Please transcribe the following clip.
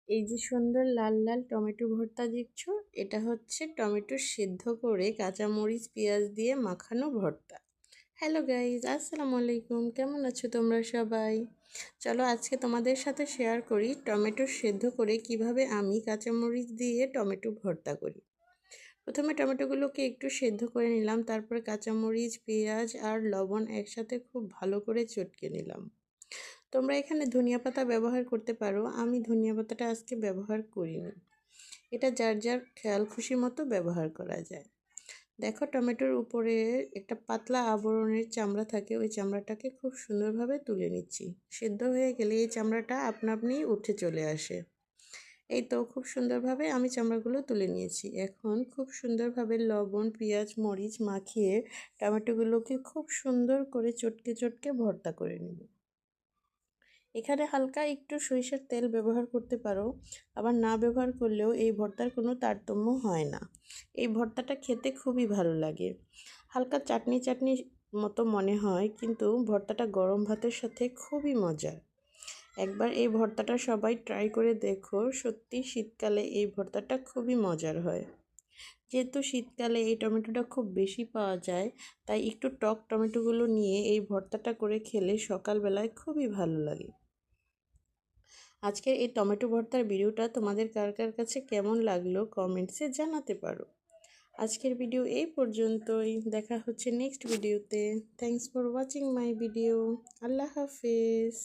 এই যে সুন্দর লাল লাল টমেটো ভর্তা দেখছো, এটা হচ্ছে টমেটো সিদ্ধ করে কাঁচামরিচ পেঁয়াজ দিয়ে মাখানো ভর্তা। হ্যালো গাইজ, আসসালামু আলাইকুম। কেমন আছো তোমরা সবাই? চলো আজকে তোমাদের সাথে শেয়ার করি টমেটো সিদ্ধ করে কিভাবে আমি কাঁচামরিচ দিয়ে টমেটো ভর্তা করি। প্রথমে টমেটোগুলোকে একটু সেদ্ধ করে নিলাম, তারপরে কাঁচামরিচ পেঁয়াজ আর লবণ একসাথে খুব ভালো করে চটকে নিলাম। তোমরা এখানে ধনিয়া পাতা ব্যবহার করতে পারো, আমি ধনিয়া পাতাটা আজকে ব্যবহার করিনি। এটা যার যার খেয়াল খুশি মতো ব্যবহার করা যায়। দেখো টমেটোর উপরে একটা পাতলা আবরণের চামড়া থাকে, ওই চামড়াটাকে খুব সুন্দরভাবে তুলে নিচ্ছি। সিদ্ধ হয়ে গেলে এই চামড়াটা আপনা আপনি উঠে চলে আসে। এই তো খুব সুন্দরভাবে আমি চামড়াগুলো তুলে নিয়েছি। এখন খুব সুন্দরভাবে লবণ পেঁয়াজ মরিচ মাখিয়ে টমেটোগুলোকে খুব সুন্দর করে চটকে চটকে ভর্তা করে নেব। এখানে হালকা একটু সরিষার তেল ব্যবহার করতে পারো, আবার না ব্যবহার করলেও এই ভর্তার কোনো তারতম্য হয় না। এই ভর্তাটা খেতে খুবই ভালো লাগে। হালকা চাটনি চাটনি মতো মনে হয়, কিন্তু ভর্তাটা গরম ভাতের সাথে খুবই মজার। একবার এই ভর্তাটা সবাই ট্রাই করে দেখো, সত্যি শীতকালে এই ভর্তাটা খুবই মজার হয়। যেহেতু শীতকালে এই টমেটোটা খুব বেশি পাওয়া যায়, তাই একটু টক টমেটোগুলো নিয়ে এই ভর্তাটা করে খেলে সকালবেলায় খুবই ভালো লাগে। আজকের এই টমেটো ভর্তার ভিডিওটা তোমাদের কার কার কাছে কেমন লাগলো কমেন্টসে জানাতে পারো। আজকের ভিডিও এই পর্যন্তই, দেখা হচ্ছে নেক্সট ভিডিওতে। Thanks for watching my video. আল্লাহ হাফেজ।